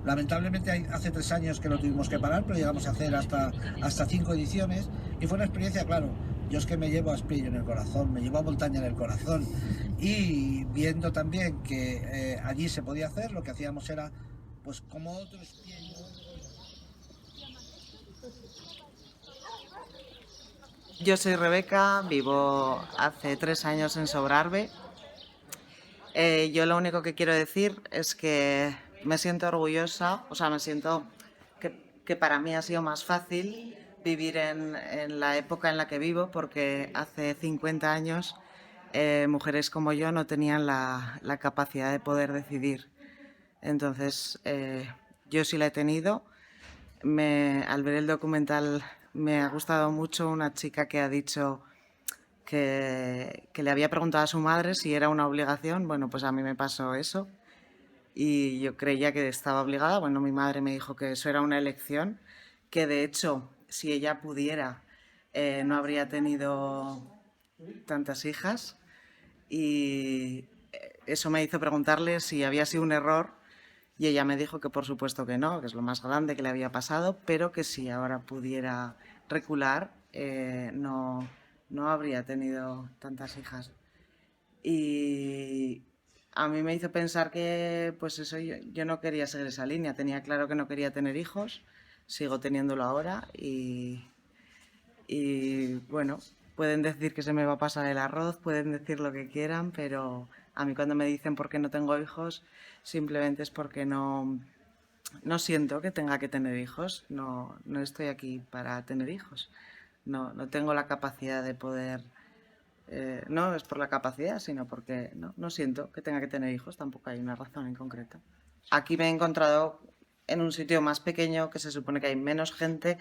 Lamentablemente hace 3 años que lo tuvimos que parar, pero llegamos a hacer hasta 5 ediciones y fue una experiencia, claro, yo es que me llevo a Asprey en el corazón, me llevo a Montaña en el corazón y viendo también que allí se podía hacer, lo que hacíamos era, pues como otros... Yo soy Rebeca, vivo hace 3 años en Sobrarbe. Yo lo único que quiero decir es que me siento orgullosa, o sea, me siento que para mí ha sido más fácil vivir en la época en la que vivo, porque hace 50 años mujeres como yo no tenían la capacidad de poder decidir. Entonces, yo sí la he tenido. Al ver el documental me ha gustado mucho una chica que ha dicho que le había preguntado a su madre si era una obligación. Bueno, pues a mí me pasó eso y yo creía que estaba obligada. Bueno, mi madre me dijo que eso era una elección, que de hecho, si ella pudiera, no habría tenido tantas hijas, y eso me hizo preguntarle si había sido un error y ella me dijo que por supuesto que no, que es lo más grande que le había pasado, pero que si ahora pudiera recular, no habría tenido tantas hijas. Y a mí me hizo pensar que, pues eso, yo no quería seguir esa línea. Tenía claro que no quería tener hijos, sigo teniéndolo ahora y bueno, pueden decir que se me va a pasar el arroz, pueden decir lo que quieran, pero a mí cuando me dicen por qué no tengo hijos, simplemente es porque no siento que tenga que tener hijos, no estoy aquí para tener hijos, no tengo la capacidad de poder, no es por la capacidad, sino porque no siento que tenga que tener hijos, tampoco hay una razón en concreto. Aquí me he encontrado en un sitio más pequeño, que se supone que hay menos gente,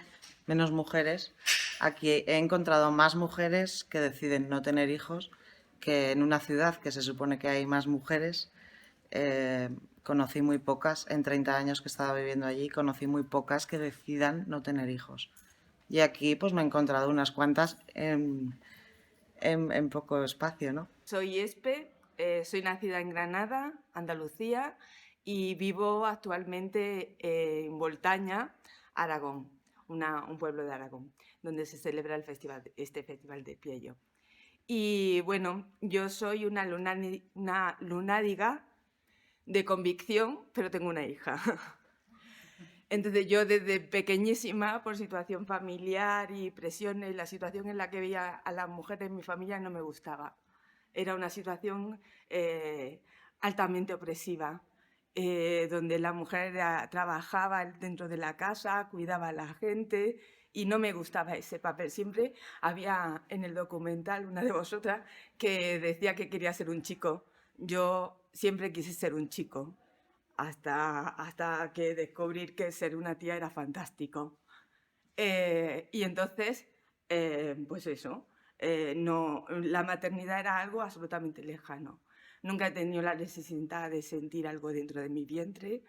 menos mujeres. Aquí he encontrado más mujeres que deciden no tener hijos que en una ciudad que se supone que hay más mujeres. Conocí muy pocas, en 30 años que estaba viviendo allí, conocí muy pocas que decidan no tener hijos. Y aquí pues me he encontrado unas cuantas en poco espacio, ¿no? Soy Espe, soy nacida en Granada, Andalucía, y vivo actualmente en Voltaña, Aragón, un pueblo de Aragón, donde se celebra este festival de Piello. Y bueno, yo soy una lunádiga de convicción, pero tengo una hija. Entonces yo desde pequeñísima, por situación familiar y presiones, la situación en la que veía a las mujeres en mi familia no me gustaba. Era una situación altamente opresiva, donde la mujer trabajaba dentro de la casa, cuidaba a la gente y no me gustaba ese papel. Siempre había en el documental una de vosotras que decía que quería ser un chico. Yo siempre quise ser un chico hasta que descubrir que ser una tía era fantástico. Y entonces, pues eso, no, la maternidad era algo absolutamente lejano. Nunca he tenido la necesidad de sentir algo dentro de mi vientre,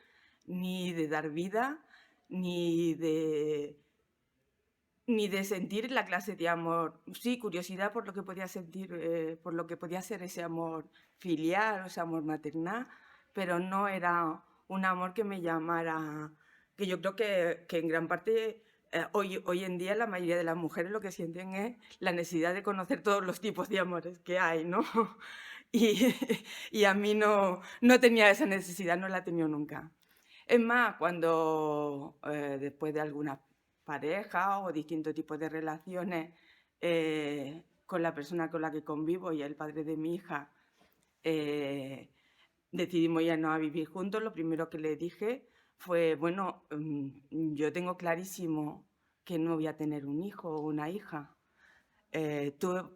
ni de dar vida, ni de, ni de sentir la clase de amor. Sí, curiosidad por lo que podía sentir, por lo que podía ser ese amor filial, ese amor maternal, pero no era un amor que me llamara, que yo creo que en gran parte hoy en día la mayoría de las mujeres lo que sienten es la necesidad de conocer todos los tipos de amores que hay, ¿no? Y, y a mí no tenía esa necesidad, no la he tenido nunca. Es más, cuando después de alguna pareja o distintos tipos de relaciones con la persona con la que convivo y el padre de mi hija, decidimos ya no a vivir juntos, lo primero que le dije fue, bueno, yo tengo clarísimo que no voy a tener un hijo o una hija. ¿Tú,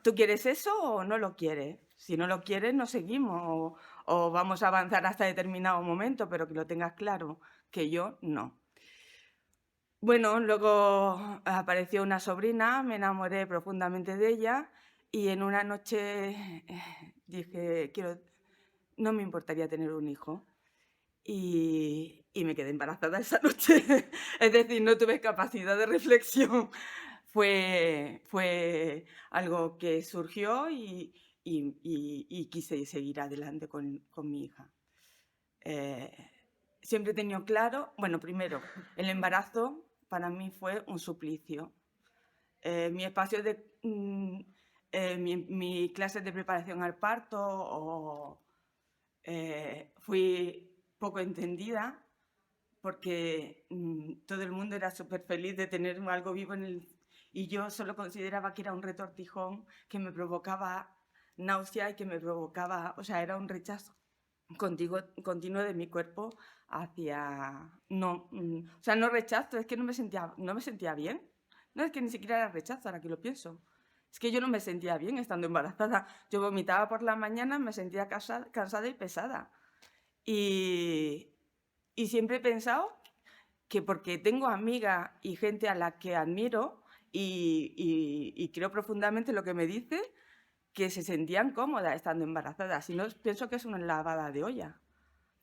¿Tú quieres eso o no lo quieres? Si no lo quieres, no seguimos o vamos a avanzar hasta determinado momento, pero que lo tengas claro, que yo no. Bueno, luego apareció una sobrina, me enamoré profundamente de ella y en una noche dije, no me importaría tener un hijo. Y me quedé embarazada esa noche. Es decir, no tuve capacidad de reflexión. Fue algo que surgió y quise seguir adelante con mi hija. siempre he tenido claro, bueno, primero, el embarazo para mí fue un suplicio. Mi espacio de... mi clase de preparación al parto fui poco entendida porque todo el mundo era súper feliz de tener algo vivo y yo solo consideraba que era un retortijón que me provocaba náusea y que me provocaba, o sea, era un rechazo continuo de mi cuerpo hacia... No, o sea, no rechazo, es que no me sentía bien. No es que ni siquiera era rechazo, ahora que lo pienso. Es que yo no me sentía bien estando embarazada. Yo vomitaba por la mañana, me sentía cansada y pesada. Y siempre he pensado que porque tengo amigas y gente a la que admiro y creo profundamente lo que me dice, que se sentían cómodas estando embarazadas. Y no pienso que es una lavada de olla.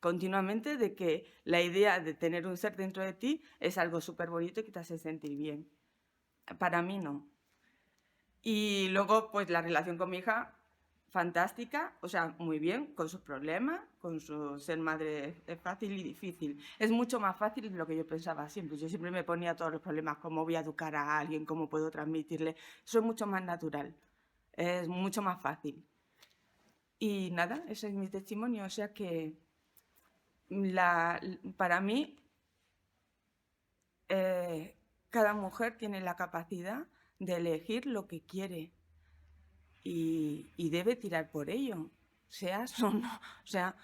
Continuamente de que la idea de tener un ser dentro de ti es algo súper bonito y que te hace sentir bien. Para mí no. Y luego, pues la relación con mi hija, fantástica, o sea, muy bien, con sus problemas, con su ser madre es fácil y difícil. Es mucho más fácil de lo que yo pensaba siempre. Yo siempre me ponía todos los problemas, cómo voy a educar a alguien, cómo puedo transmitirle. Eso es mucho más natural, es mucho más fácil. Y nada, ese es mi testimonio, o sea que para mí cada mujer tiene la capacidad de elegir lo que quiere y debe tirar por ello, seas o no. O sea,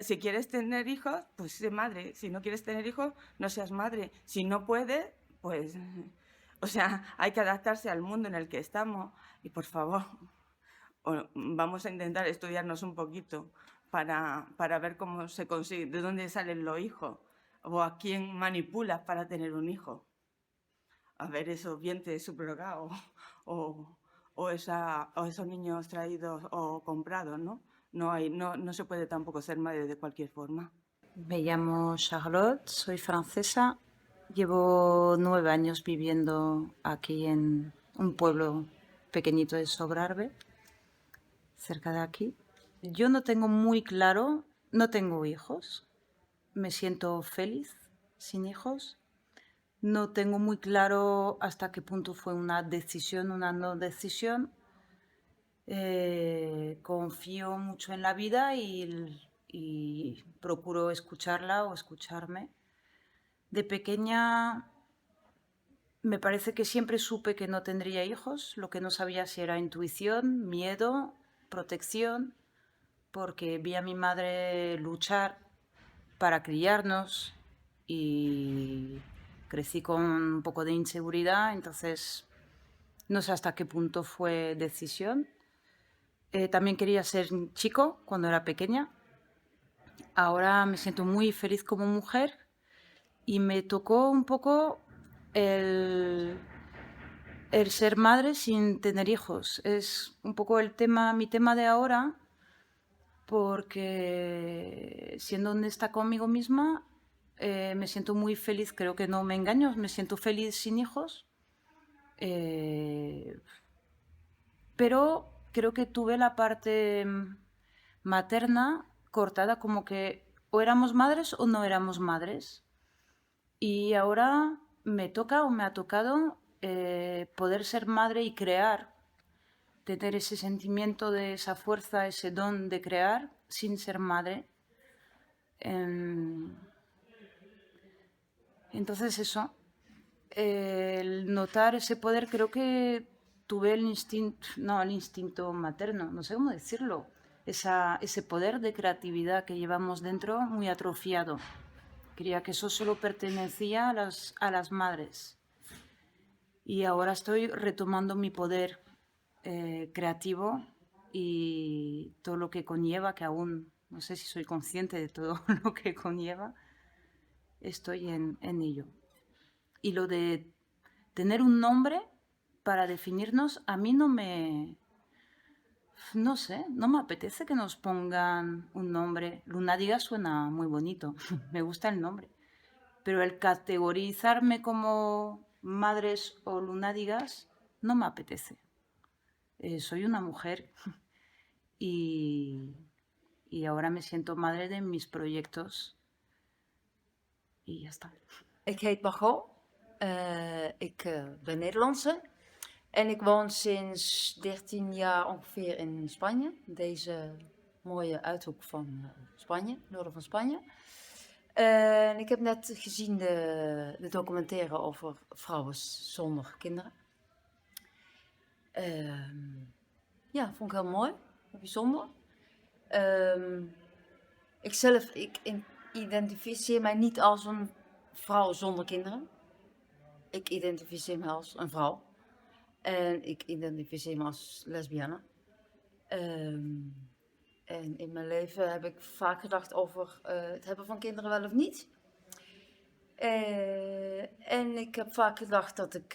si quieres tener hijos, pues sé madre. Si no quieres tener hijos, no seas madre. Si no puedes, pues... O sea, hay que adaptarse al mundo en el que estamos. Y por favor, vamos a intentar estudiarnos un poquito para ver cómo se consigue, de dónde salen los hijos o a quién manipulas para tener un hijo. A ver esos vientres subrogados o esos niños traídos o comprados, ¿no? No se puede tampoco ser madre de cualquier forma. Me llamo Charlotte, soy francesa. Llevo 9 años viviendo aquí en un pueblo pequeñito de Sobrarbe, cerca de aquí. Yo no tengo muy claro, no tengo hijos. Me siento feliz sin hijos. No tengo muy claro hasta qué punto fue una decisión, una no decisión. Confío mucho en la vida y procuro escucharla o escucharme. De pequeña me parece que siempre supe que no tendría hijos, lo que no sabía si era intuición, miedo, protección, porque vi a mi madre luchar para criarnos y crecí con un poco de inseguridad, entonces no sé hasta qué punto fue decisión. También quería ser chico cuando era pequeña. Ahora me siento muy feliz como mujer y me tocó un poco el ser madre sin tener hijos. Es un poco mi tema de ahora, porque siendo honesta conmigo misma, me siento muy feliz, creo que no me engaño, me siento feliz sin hijos, pero creo que tuve la parte materna cortada, como que o éramos madres o no éramos madres. Y ahora me toca o me ha tocado poder ser madre y crear, tener ese sentimiento de esa fuerza, ese don de crear sin ser madre. Entonces eso, el notar ese poder, creo que tuve el instinto materno, no sé cómo decirlo, ese poder de creatividad que llevamos dentro muy atrofiado. Creía que eso solo pertenecía a las madres. Y ahora estoy retomando mi poder creativo y todo lo que conlleva, que aún no sé si soy consciente de todo lo que conlleva, estoy en ello. Y lo de tener un nombre para definirnos, a mí no me apetece que nos pongan un nombre. Lunática suena muy bonito, me gusta el nombre. Pero el categorizarme como madres o lunáticas no me apetece. Soy una mujer y y ahora me siento madre de mis proyectos y ya está. Ik heet Margot. Ik ben Nederlandse. En ik woon sinds 13 jaar ongeveer in Spanje. Deze mooie uithoek van Spanje, noorden van Spanje. En ik heb net gezien de documentaire over vrouwen zonder kinderen. Ja, vond ik heel mooi. Bijzonder. Ik identificeer mij niet als een vrouw zonder kinderen. Ik identificeer me als een vrouw. En ik identificeer me als lesbienne. En in mijn leven heb ik vaak gedacht over het hebben van kinderen wel of niet. En ik heb vaak gedacht dat ik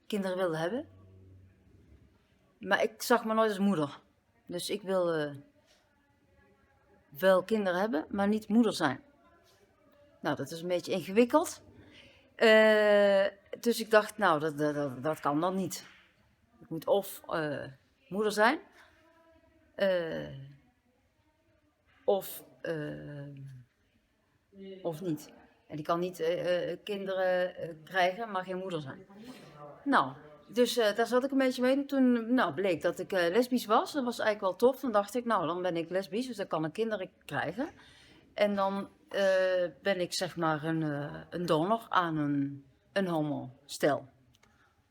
kinderen wilde hebben. Maar ik zag me nooit als moeder. Dus ik wilde wel kinderen hebben, maar niet moeder zijn. Nou, dat is een beetje ingewikkeld. Dus ik dacht, nou, dat kan dan niet. Ik moet of moeder zijn, of niet. En ik kan niet kinderen krijgen, maar geen moeder zijn. Nou, dus daar zat ik een beetje mee. Toen bleek dat ik lesbisch was. Dat was eigenlijk wel tof. Dan dacht ik, nou, dan ben ik lesbisch, dus dan kan ik kinderen krijgen. En dan ben ik zeg maar een donor aan een homostel.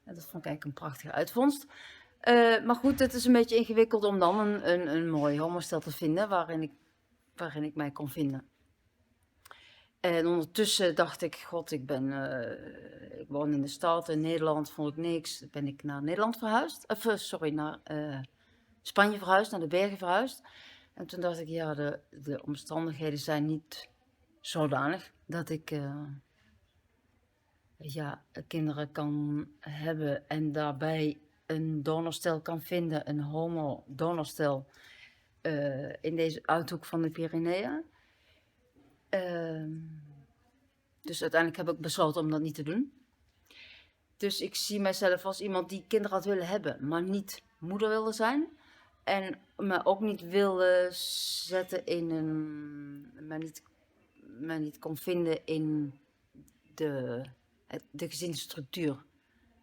En dat vond ik eigenlijk een prachtige uitvondst. Maar goed, het is een beetje ingewikkeld om dan een mooi homostel te vinden waarin ik mij kon vinden. En ondertussen dacht ik, god, ik woon in de stad, in Nederland vond ik niks. Ben ik naar Nederland verhuisd, naar Spanje verhuisd, naar de bergen verhuisd. En toen dacht ik, ja, de omstandigheden zijn niet zodanig dat ik kinderen kan hebben en daarbij een donorstel kan vinden, een homo-donorstel in deze uithoek van de Pyreneeën. Dus uiteindelijk heb ik besloten om dat niet te doen. Dus ik zie mijzelf als iemand die kinderen had willen hebben, maar niet moeder wilde zijn. En me ook niet wilde zetten in me niet kon vinden in de gezinsstructuur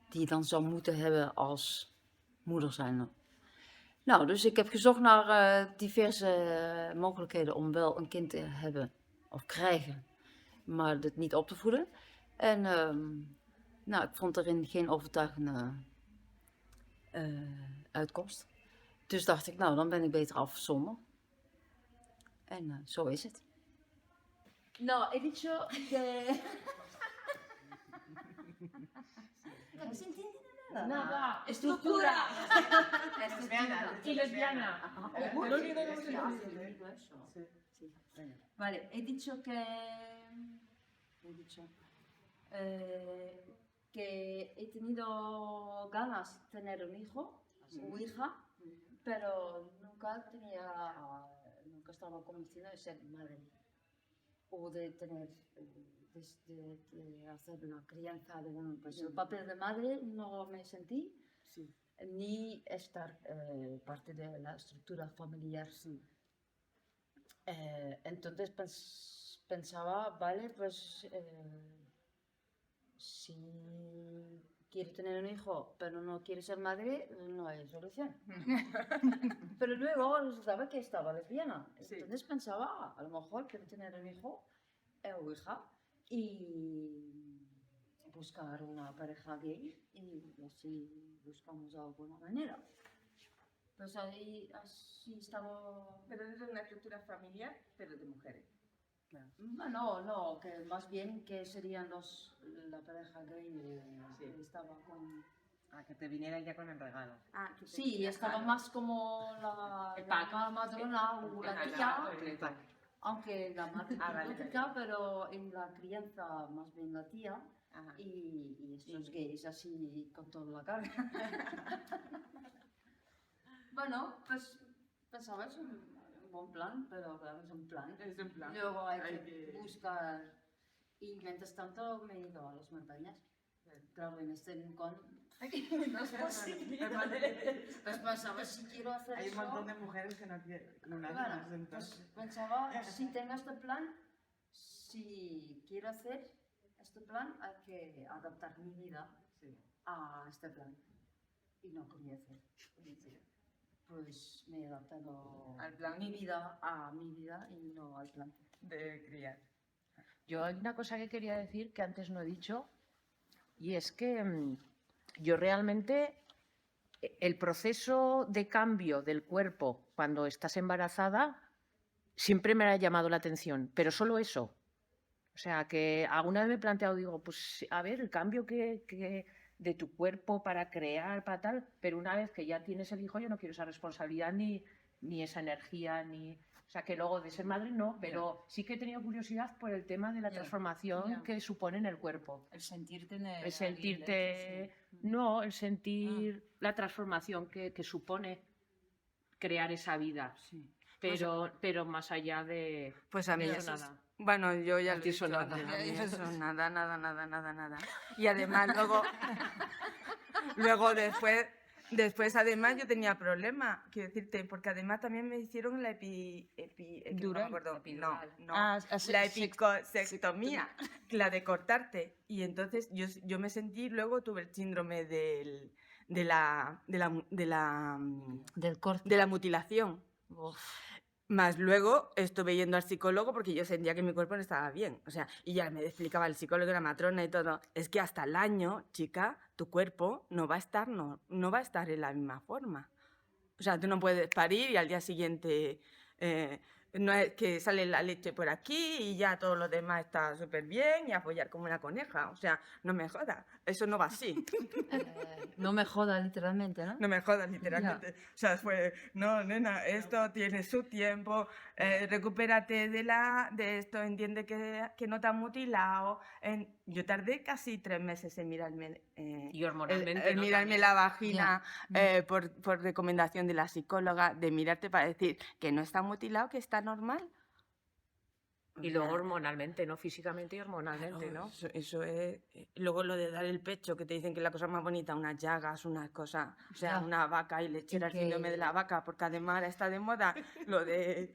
die je dan zou moeten hebben als moeder zijn. Nou, dus ik heb gezocht naar diverse mogelijkheden om wel een kind te hebben of krijgen, maar het niet op te voeden. En ik vond erin geen overtuigende uitkomst. Dus dacht ik, nou, dan ben ik beter af zonder. En zo is het. No, he dicho que... No se entiende nada. Nada, estructura. Y lesbiana. Vale, he dicho que he tenido ganas de tener un hijo o hija, pero nunca estaba convencida de ser madre o de tener, de hacer la crianza de el papel de madre no me sentí, ni estar parte de la estructura familiar. Entonces pensaba, vale, pues si quiere tener un hijo pero no quiere ser madre, no hay solución. Pero luego resultaba que estaba lesbiana. Entonces pensaba, a lo mejor quiero tener un hijo o hija y buscar una pareja gay y así buscamos de alguna manera. Pues así estaba... Pero dentro de una estructura familiar, pero de mujeres. Bueno, no, que más bien que serían la pareja gay que estaba con... que te viniera ya con el regalo. Sí, estaba más como la madrona o la tía, aunque la madre biológica, pero en la crianza más bien la tía. Y estos gays así con toda la carga. Bueno, pues pensaba, es un buen plan, pero claro, es un plan. Luego hay que buscar, y mientras tanto me he ido a las montañas. Claro, en este rincón Aquí hay muchas posibilidades. Pues pensaba, si quiero hacer Hay un eso... montón de mujeres que no quieren Bueno, más, pues entonces. pensaba, si tengo este plan, si quiero hacer este plan, hay que adaptar mi vida Sí. a este plan. Y no quería hacer. Pues me he adaptado Al plan. mi vida a mi vida y no al plan. De criar. Yo hay una cosa que quería decir que antes no he dicho, y es que yo realmente el proceso de cambio del cuerpo cuando estás embarazada siempre me ha llamado la atención, pero solo eso. O sea, que alguna vez me he planteado, digo, pues a ver, el cambio que de tu cuerpo para crear, para tal, pero una vez que ya tienes el hijo, yo no quiero esa responsabilidad ni esa energía, ni... O sea, que luego de ser madre no, pero sí que he tenido curiosidad por el tema de la Ya, transformación ya. que supone en el cuerpo. El sentirte en el El sentirte... No, el sentir la transformación que supone crear esa vida. Sí. Pero más allá de... Pues a mí de eso nada. Bueno, yo ya A lo ti he eso dicho nada. antes, a mí eso nada. Y además luego después además yo tenía problemas, quiero decirte, porque además también me hicieron la no me acuerdo, Epidural. no, Ah, la epicosectomía, la de cortarte. Y entonces yo me sentí, luego tuve el síndrome de la Del corte. de la mutilación. Más luego estuve yendo al psicólogo porque yo sentía que mi cuerpo no estaba bien. O sea, y ya me explicaba el psicólogo, la matrona y todo. Es que hasta el año, chica, tu cuerpo no va a estar en la misma forma. O sea, tú no puedes parir y al día siguiente no es que sale la leche por aquí y ya todo lo demás está súper bien y a follar como una coneja. O sea, no me jodas, eso no va así. No me joda literalmente, ¿no? No me jodas, literalmente. O sea, fue, no, nena, esto tiene su tiempo, recupérate de esto, entiende que no te han mutilado. Yo tardé casi 3 meses en mirarme, Y hormonalmente, ¿no? mirarme También. la vagina por recomendación de la psicóloga, de mirarte para decir que no está mutilado, que está normal. Y luego hormonalmente, ¿no? Físicamente y hormonalmente, ¿no? Eso es. Luego lo de dar el pecho, que te dicen que es la cosa más bonita, unas llagas, unas cosas, o sea, Ya. una vaca y lechera, el Y que- síndrome de la vaca, porque además ahora está de moda lo de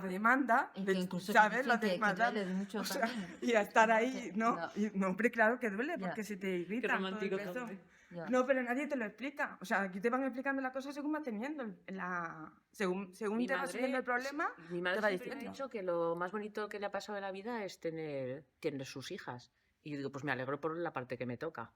demanda, Y que incluso ¿sabes? dicen Lo de que demandar. duele mucho O sea, también. y a estar ahí, ¿no? No. Y, no, hombre, claro que duele, Ya. porque se te irrita todo el romántico peso. también. Ya. No, pero nadie te lo explica. O sea, aquí te van explicando la cosa según vas teniendo según Mi te vas madre- viendo el problema, Mi te madre va siempre me ha diciendo. dicho que lo más bonito que le ha pasado en la vida es tener sus hijas. Y yo digo, pues me alegro por la parte que me toca.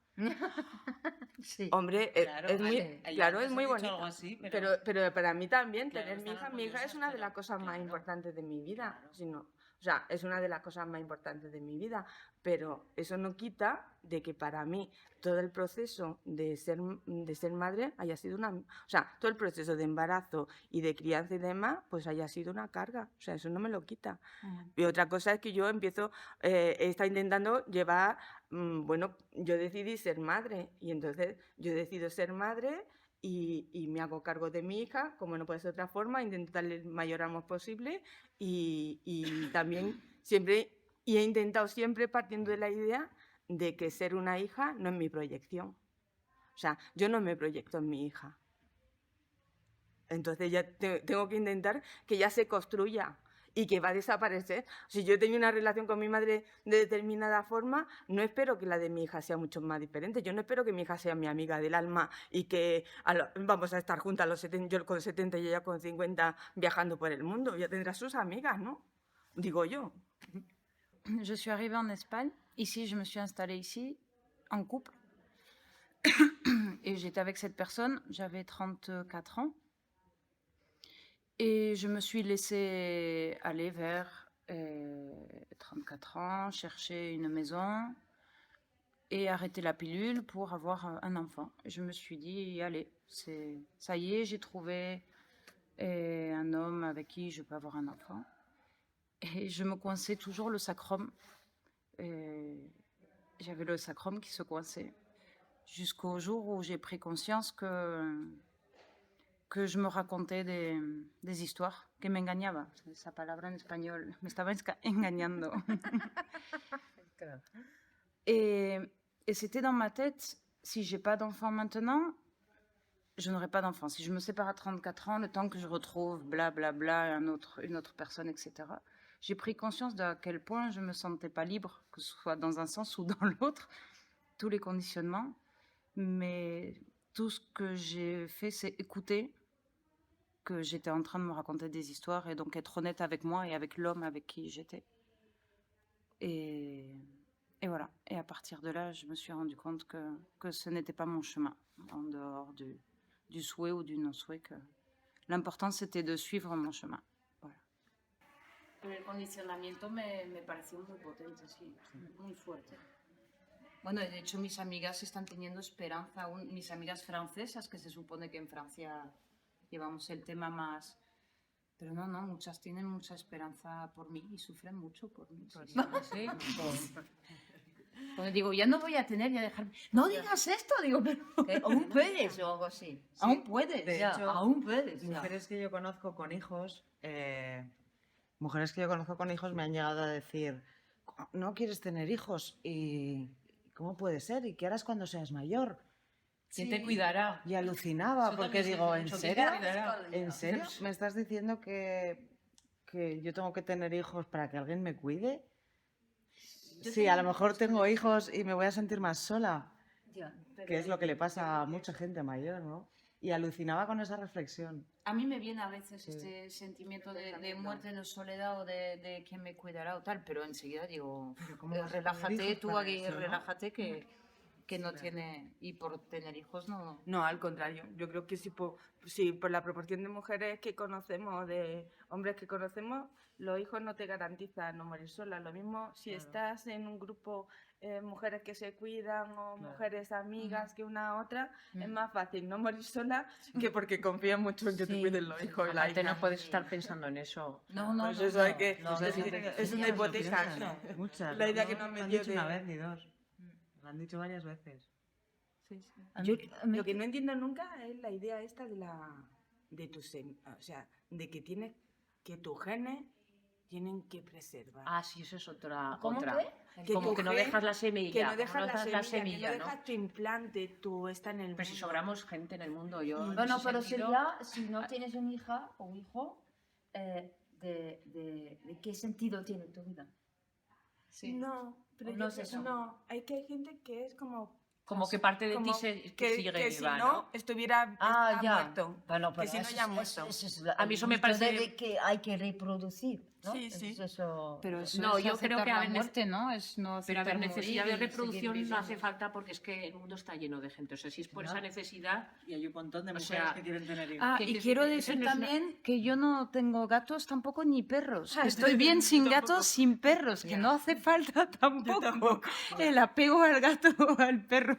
Sí. Hombre, Claro, es muy, ella claro, antes es muy ha dicho bonito. algo así, pero para mí también, Claro, tener mi están hija es una de las orgullosas, cosas más pero- importantes de mi vida. Claro. Si no, o sea, es una de las cosas más importantes de mi vida. Pero eso no quita de que para mí todo el proceso de ser madre haya sido o sea, todo el proceso de embarazo y de crianza y demás, pues haya sido una carga. O sea, eso no me lo quita. Y otra cosa es que yo he estado intentando llevar, bueno, yo decidí ser madre y entonces yo decido ser madre y me hago cargo de mi hija, como no puede ser de otra forma, intento darle el mayor amor posible y también siempre, y he intentado siempre partiendo de la idea de que ser una hija no es mi proyección. O sea, yo no me proyecto en mi hija. Entonces ya tengo que intentar que ya se construya y que va a desaparecer. Si yo tengo una relación con mi madre de determinada forma, no espero que la de mi hija sea mucho más diferente. Yo no espero que mi hija sea mi amiga del alma y que vamos a estar juntas a los 70, yo con 70 y ella con 50 viajando por el mundo. Ya tendrá sus amigas, ¿no? Digo yo. Je suis arrivée en Espagne. Ici, je me suis installée ici, en couple. Et j'étais avec cette personne, j'avais 34 ans. Et je me suis laissée aller vers 34 ans, chercher une maison et arrêter la pilule pour avoir un enfant. Et je me suis dit, allez, ça y est, j'ai trouvé un homme avec qui je peux avoir un enfant. Et je me coinçais toujours le sacrum. J'avais le sacrum qui se coinçait. Jusqu'au jour où j'ai pris conscience que je me racontais des histoires, que me engañaba. Esa palabra en español, me estaba engañando. Et c'était dans ma tête si j'ai pas d'enfant maintenant, je n'aurai pas d'enfant. Si je me sépare à 34 ans, le temps que je retrouve blablabla une autre personne, etc., j'ai pris conscience de à quel point je me sentais pas libre, que ce soit dans un sens ou dans l'autre, tous les conditionnements. Mais tout ce que j'ai fait, c'est écouter que j'étais en train de me raconter des histoires et donc être honnête avec moi et avec l'homme avec qui j'étais. Et voilà. Et à partir de là, je me suis rendu compte que ce n'était pas mon chemin, en dehors du souhait ou du non-souhait. Que l'important, c'était de suivre mon chemin. Voilà. Pero el condicionamiento me pareció muy potente, sí, muy fuerte. Bueno, de hecho, mis amigas están teniendo esperanza, mis amigas francesas, que se supone que en Francia llevamos el tema más... Pero no, muchas tienen mucha esperanza por mí y sufren mucho por mí. Sí. Porque digo, ya no voy a tener, ya dejarme... No digas esto, digo, pero... Aún puedes o algo así. Aún puedes. De Ya, hecho, aún puedes. ya. mujeres que yo conozco con hijos, me han llegado a decir, no quieres tener hijos y ¿cómo puede ser? ¿Y qué harás cuando seas mayor? ¿Quién te cuidará? Y alucinaba Eso porque también se digo, dice ¿en mucho, ¿quién serio? te cuidará? ¿En serio? ¿Me estás diciendo que yo tengo que tener hijos para que alguien me cuide? Sí, a lo mejor tengo hijos y me voy a sentir más sola, Ya, pero- que es lo que le pasa a mucha gente mayor, ¿no? Y alucinaba con esa reflexión. A mí me viene a veces este sentimiento de muerte, de soledad o de quién me cuidará o tal, pero enseguida digo, ¿cómo vas a tener relájate hijos tú para aquí, eso, no? relájate que no tiene... Y por tener hijos no... No, al contrario. Yo creo que si por la proporción de mujeres que conocemos, de hombres que conocemos, los hijos no te garantizan no morir sola. Lo mismo si estás en un grupo, mujeres que se cuidan o mujeres amigas que una a otra, es más fácil no morir sola que porque confías mucho en que te cuiden los hijos y la Aparte, hija. no puedes estar pensando en eso. No, Pues eso hay que... no, es decir, no, es una hipoteca. Muchas. La idea que no nos lo han metió dicho de... una vez ni dos. Lo han dicho varias veces. Sí, sí. Yo, Lo que no entiendo nunca es la idea esta de o sea, de que tienes que tus genes tienen que preservar. Ah, sí, eso es otra. ¿Cómo otra. Que Como tu que no gen- dejas la semilla. que no dejas como la dejas semilla, que no ¿no? dejas tu implante, tu está en el Pero si mundo. sobramos gente en el mundo, yo. en Bueno, ese pero sentido- sería, si no tienes una hija o un hijo, de qué sentido tiene tu vida. No, pero No yo es creo- eso. no, hay que hay gente que es como Como que parte de ti como que sigue que si viva, no ¿no? estuviera Ah, está ya. muerto. Bueno, Que si no, ya muerto. A mí eso me el mito parece- de que hay que reproducir, ¿no? Sí, sí. Eso, pero eso No, es yo creo aceptar que la a ver, muerte, ¿no? Es no Pero a ver, aceptar necesidad morir de y reproducción seguir no viviendo. hace falta porque es que el mundo está lleno de gente. O sea, si es por esa necesidad, Y hay un montón de O mujeres sea, que quieren tener hijos. Ah, Que y es- quiero ese decir no es también que yo no tengo gatos tampoco ni perros. Ah, Estoy yo bien sin tampoco. gatos, sin perros, que Ya. no hace falta tampoco, tampoco. el apego al gato o al perro.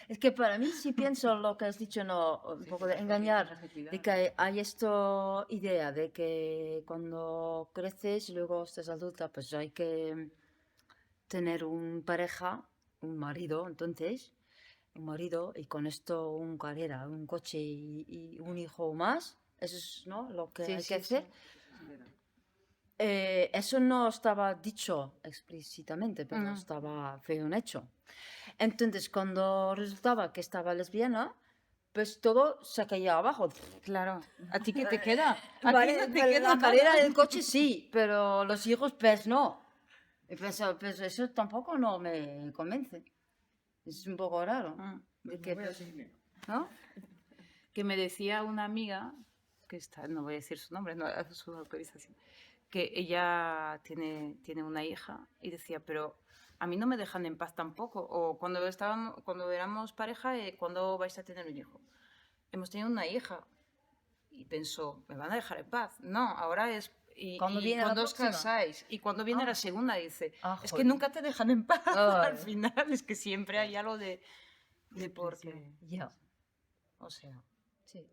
Es que para mí, si pienso lo que has dicho, no, un poco de engañar, de que hay esta idea de que cuando creces y luego estás adulta, pues hay que tener un pareja, un marido, entonces, un marido y con esto un carrera, un coche y un hijo más, eso es, ¿no?, lo que Sí, hay sí, que sí. hacer. Eso no estaba dicho explícitamente, pero No. fue un hecho. Entonces, cuando resultaba que estaba lesbiana, pues todo se caía abajo. Claro, ¿a ti qué te queda? ¿A Vale, ti no te pero queda la nada? carrera del coche sí, pero los hijos pues no. Y pues eso tampoco no me convence. Es un poco raro. Ah, De que, ¿no? Que me decía una amiga, que está, no voy a decir su nombre, no su autorización, que ella tiene una hija y decía, pero a mí no me dejan en paz tampoco. O cuando éramos pareja, ¿cuándo vais a tener un hijo? Hemos tenido una hija. Y pensó, ¿me van a dejar en paz? No, ahora es... Y ¿Cuándo viene la cuando os próxima? casáis. Y cuando viene la segunda, dice, Ah, es que joder. nunca te dejan en paz. Ay. Al final, es que siempre hay algo de por qué. ya, O sea... sí.